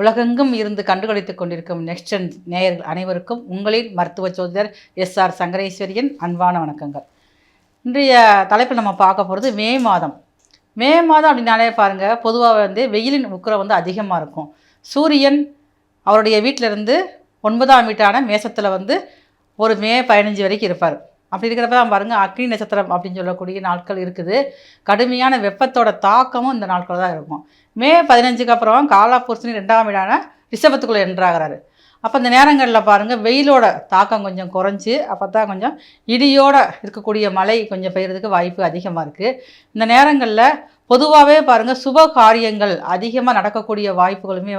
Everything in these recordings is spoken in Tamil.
உலகெங்கும் இருந்து கண்டுகளித்துக் கொண்டிருக்கும் நெக்ஸ்ட் நேயர்கள் அனைவருக்கும் உங்களின் மருத்துவ ஜோதிடர் எஸ்ஆர் சங்கரேஸ்வரியின் அன்பான வணக்கங்கள். இன்றைய தலைப்பில் நம்ம பார்க்க போகிறது மே மாதம். மே மாதம் அப்படின்னாலே பாருங்கள், பொதுவாக வெயிலின் உக்கிரம் அதிகமாக இருக்கும். சூரியன் அவருடைய வீட்டிலிருந்து 9ஆம் வீட்டான மேசத்தில் ஒரு மே 15 வரைக்கும் இருப்பார். அப்படி இருக்கிறப்ப தான் பாருங்கள், அக்னி நட்சத்திரம் அப்படின்னு சொல்லக்கூடிய நாட்கள் இருக்குது. கடுமையான வெப்பத்தோட தாக்கமும் இந்த நாட்கள் தான் இருக்கும். மே 15க்கு அப்புறம் காலபுருஷனி 2ஆம் வீடான ரிஷபத்துக்குள்ளே என்றாகிறாரு. அப்போ இந்த நேரங்களில் பாருங்கள், வெயிலோட தாக்கம் கொஞ்சம் குறைஞ்சி, அப்போ தான் கொஞ்சம் இடியோடு இருக்கக்கூடிய மழை கொஞ்சம் பெய்யறதுக்கு வாய்ப்பு அதிகமாக இருக்குது. இந்த நேரங்களில் பொதுவாகவே பாருங்கள், சுப காரியங்கள் அதிகமாக நடக்கக்கூடிய வாய்ப்புகளுமே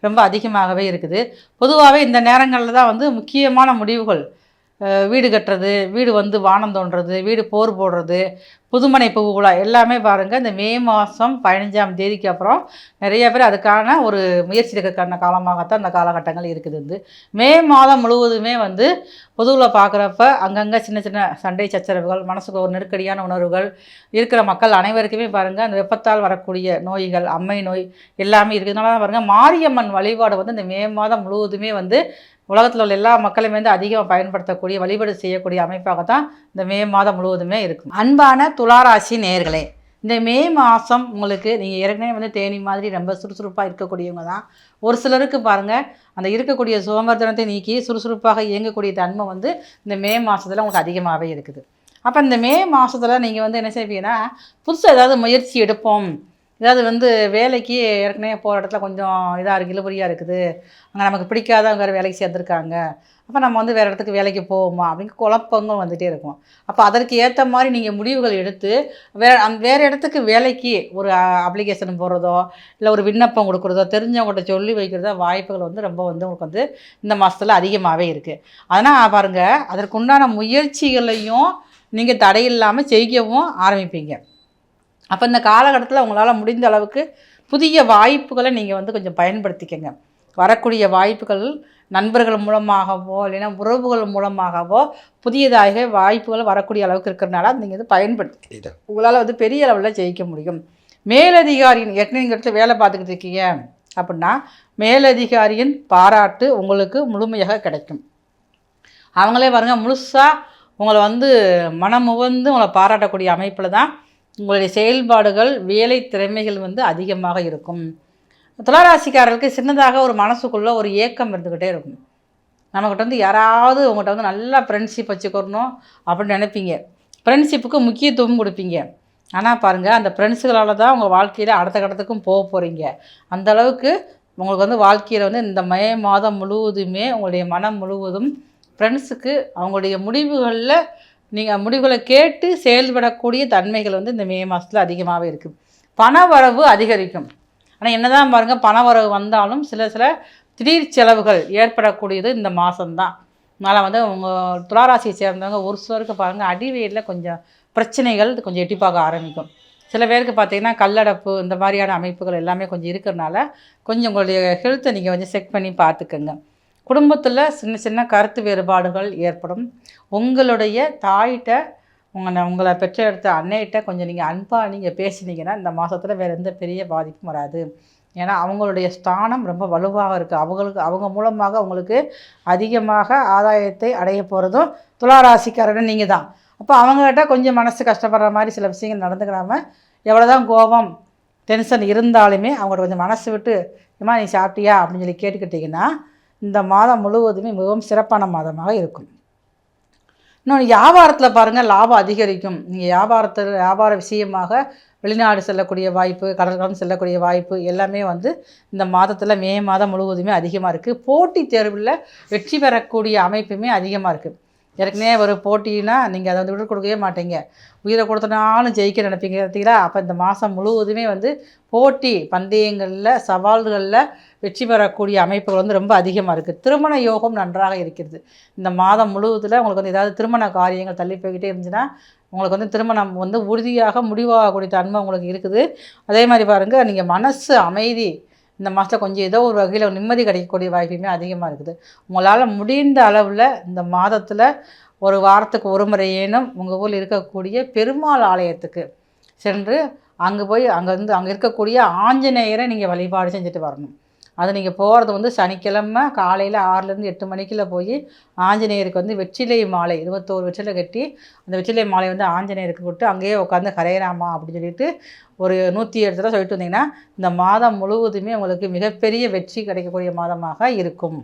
ரொம்ப அதிகமாகவே இருக்குது. பொதுவாகவே இந்த நேரங்களில் தான் முக்கியமான முடிவுகள், வீடு கட்டுறது, வீடு வானம் தோன்றது, வீடு போர் போடுறது, புதுமனை புகுகுலா எல்லாமே பாருங்கள் இந்த மே மாதம் 15ஆம் தேதிக்கு அப்புறம் நிறைய பேர் அதுக்கான ஒரு முயற்சி எடுக்கிறதுக்கான காலமாகத்தான் இந்த காலகட்டங்கள் இருக்குது. மே மாதம் முழுவதுமே பொதுவில் பார்க்குறப்ப அங்கங்கே சின்ன சின்ன சண்டை சச்சரவுகள், மனசுக்கு ஒரு நெருக்கடியான உணர்வுகள் இருக்கிற மக்கள் அனைவருக்குமே பாருங்கள் அந்த வெப்பத்தால் வரக்கூடிய நோய்கள், அம்மை நோய் எல்லாமே இருக்கிறதுனால தான் பாருங்கள் மாரியம்மன் வழிபாடு இந்த மே மாதம் முழுவதுமே உலகத்தில் உள்ள எல்லா மக்களுமே அதிகமாக பயன்படுத்தக்கூடிய வழிபாடு செய்யக்கூடிய அமைப்பாக தான் இந்த மே மாதம் முழுவதுமே இருக்கும். அன்பான துளாராசி நேயர்களே, இந்த மே மாதம் உங்களுக்கு நீங்கள் ஏற்கனவே தேனி மாதிரி ரொம்ப சுறுசுறுப்பாக இருக்கக்கூடியவங்க தான். ஒரு சிலருக்கு பாருங்கள், அந்த இருக்கக்கூடிய சோம்பேறித்தனத்தை நீக்கி சுறுசுறுப்பாக இயங்கக்கூடிய தன்மை இந்த மே மாதத்தில் உங்களுக்கு அதிகமாகவே இருக்குது. அப்போ இந்த மே மாதத்தில் நீங்கள் என்ன செய்வீங்கன்னா, புதுசாக ஏதாவது முயற்சி எடுப்போம், ஏதாவது வேலைக்கு ஏற்கனவே போகிற இடத்துல கொஞ்சம் இதாக இருக்குது, இழுபறியாக இருக்குது, அங்கே நமக்கு பிடிக்காதவங்க வேறு வேலைக்கு சேர்ந்துருக்காங்க, அப்போ நம்ம வேறு இடத்துக்கு வேலைக்கு போவோமா அப்படின்னு குழப்பங்கள் வந்துகிட்டே இருக்கும். அப்போ அதற்கு ஏற்ற மாதிரி நீங்கள் முடிவுகள் எடுத்து வேறு இடத்துக்கு வேலைக்கு ஒரு அப்ளிகேஷன் போடுறதோ, இல்லை ஒரு விண்ணப்பம் கொடுக்குறதோ, தெரிஞ்சவங்கள்ட்ட சொல்லி வைக்கிறதோ வாய்ப்புகள் ரொம்ப உங்களுக்கு இந்த மாதத்தில் அதிகமாகவே இருக்குது. அதனால் பாருங்கள், அதற்குண்டான முயற்சிகளையும் நீங்கள் தடையில்லாமல் செய்யவும் ஆரம்பிப்பீங்க. அப்போ இந்த காலகட்டத்தில் உங்களால் முடிந்த அளவுக்கு புதிய வாய்ப்புகளை நீங்கள் கொஞ்சம் பயன்படுத்திக்கங்க. வரக்கூடிய வாய்ப்புகள் நண்பர்கள் மூலமாகவோ இல்லைன்னா உறவுகள் மூலமாகவோ புதியதாக வாய்ப்புகள் வரக்கூடிய அளவுக்கு இருக்கிறதுனால நீங்கள் பயன்படுத்திக்கிட்டு உங்களால் பெரிய அளவில் ஜெயிக்க முடியும். மேலதிகாரியின் ஏற்கனவே வேலை பார்த்துக்கிட்டு இருக்கீங்க அப்படின்னா மேலதிகாரியின் பாராட்டு உங்களுக்கு முழுமையாக கிடைக்கும். அவங்களே பாருங்கள், முழுசாக உங்களை மனமுவந்து உங்களை பாராட்டக்கூடிய அமைப்பில் தான் உங்களுடைய செயல்பாடுகள், வேலை திறமைகள் அதிகமாக இருக்கும். துளாராசிக்காரர்களுக்கு சின்னதாக ஒரு மனசுக்குள்ளே ஒரு ஏக்கம் இருந்துக்கிட்டே இருக்கும். நம்மக்கிட்ட யாராவது உங்கள்கிட்ட நல்லா ஃப்ரெண்ட்ஷிப் வச்சுக்கணும் அப்படின்னு நினைப்பீங்க. ஃப்ரெண்ட்ஷிப்புக்கு முக்கியத்துவம் கொடுப்பீங்க. ஆனால் பாருங்கள், அந்த ஃப்ரெண்ட்ஸுகளால் தான் உங்கள் வாழ்க்கையில் அடுத்த கட்டத்துக்கும் போக போகிறீங்க. அந்தளவுக்கு உங்களுக்கு வாழ்க்கையில் இந்த மே மாதம் முழுவதுமே உங்களுடைய மனம் முழுவதும் ஃப்ரெண்ட்ஸுக்கு அவங்களுடைய முடிவுகளில் நீங்கள் முடிவுகளை கேட்டு செயல்படக்கூடிய தன்மைகள் இந்த மே மாதத்தில் அதிகமாகவே இருக்குது. பண வரவு அதிகரிக்கும். ஆனால் என்ன தான் பாருங்கள், பண வரவு வந்தாலும் சில திடீர் செலவுகள் ஏற்படக்கூடியது இந்த மாதம்தான். அதனால் உங்கள் துளாராசியை சேர்ந்தவங்க ஒரு சிலருக்கு பாருங்கள், அடிவெயிலில் கொஞ்சம் பிரச்சனைகள் கொஞ்சம் எட்டி பார்க்க ஆரம்பிக்கும். சில பேருக்கு பார்த்திங்கன்னா கல்லடப்பு இந்த மாதிரியான அமைப்புகள் எல்லாமே கொஞ்சம் இருக்கிறதுனால கொஞ்சம் உங்களுடைய ஹெல்த்தை நீங்கள் கொஞ்சம் செக் பண்ணி பார்த்துக்கோங்க. குடும்பத்தில் சின்ன சின்ன கருத்து வேறுபாடுகள் ஏற்படும். உங்களுடைய தாயிட்ட உங்களை பெற்றெடுத்த அன்னையிட்ட கொஞ்சம் நீங்கள் அன்பாக நீங்கள் பேசினீங்கன்னா இந்த மாதத்தில் வேறு எந்த பெரிய பாதிப்பும் வராது. ஏன்னா அவங்களுடைய ஸ்தானம் ரொம்ப வலுவாக இருக்குது. அவங்க மூலமாக உங்களுக்கு அதிகமாக ஆதாயத்தை அடைய போகிறதும் துளாராசிக்காரன் நீங்கள் தான். அப்போ அவங்ககிட்ட கொஞ்சம் மனசு கஷ்டப்படுற மாதிரி சில விஷயங்கள் நடந்துக்கிறாமல், எவ்வளோ தான் கோபம் டென்ஷன் இருந்தாலுமே அவங்கள்ட்ட கொஞ்சம் மனசு விட்டு ஏமா நீ சாப்பிட்டியா அப்படின்னு சொல்லி கேட்டுக்கிட்டிங்கன்னா இந்த மாதம் முழுவதுமே மிகவும் சிறப்பான மாதமாக இருக்கும். இன்னொன்று, வியாபாரத்தில் பாருங்கள் லாபம் அதிகரிக்கும். நீங்கள் வியாபார விஷயமாக வெளிநாடு செல்லக்கூடிய வாய்ப்பு, கடற்கடன் செல்லக்கூடிய வாய்ப்பு எல்லாமே இந்த மாதத்தில் மே மாதம் முழுவதுமே அதிகமாக இருக்குது. போட்டித் தேர்வில் வெற்றி பெறக்கூடிய அமைப்புமே அதிகமாக இருக்குது. ஏற்கனவே ஒரு போட்டின்னா நீங்கள் அதை விட்டு கொடுக்கவே மாட்டீங்க, உயிரை கொடுத்தனாலும் ஜெயிக்க நினைப்பீங்க பார்த்தீங்களா. அப்போ இந்த மாதம் முழுவதுமே போட்டி பந்தயங்களில் சவால்களில் வெற்றி பெறக்கூடிய அமைப்புகள் ரொம்ப அதிகமாக இருக்குது. திருமண யோகம் நன்றாக இருக்கிறது. இந்த மாதம் முழுவதில் உங்களுக்கு ஏதாவது திருமண காரியங்கள் தள்ளி போய்கிட்டே இருந்துச்சுன்னா உங்களுக்கு திருமணம் உறுதியாக முடிவாகக்கூடிய தன்மை உங்களுக்கு இருக்குது. அதே மாதிரி பாருங்கள், நீங்கள் மனசு அமைதி இந்த மாதத்தில் கொஞ்சம் ஏதோ ஒரு வகையில் நிம்மதி கிடைக்கக்கூடிய வாய்ப்புமே அதிகமாக இருக்குது. உங்களால் முடிந்த அளவில் இந்த மாதத்தில் ஒரு வாரத்துக்கு ஒரு முறையேனும் உங்கள் ஊரில் இருக்கக்கூடிய பெருமாள் ஆலயத்துக்கு சென்று அங்கே போய் அங்கே இருக்கக்கூடிய ஆஞ்சநேயரை நீங்கள் வழிபாடு செஞ்சுட்டு வரணும். அது நீங்கள் போகிறது வந்து சனிக்கிழமை காலையில் 6லேருந்து 8 மணிக்குள்ள போய் ஆஞ்சநேயருக்கு வந்து வெற்றிலை மாலை 21 வெற்றிலை கட்டி அந்த வெற்றிலை மாலை வந்து ஆஞ்சநேயருக்கு போட்டு அங்கேயே உட்காந்து ஹரே ராமா அப்படின்னு சொல்லிட்டு ஒரு 107 தடவை சொல்லிட்டு வந்தீங்கன்னா இந்த மாதம் முழுவதுமே உங்களுக்கு மிகப்பெரிய வெற்றி கிடைக்கக்கூடிய மாதமாக இருக்கும்.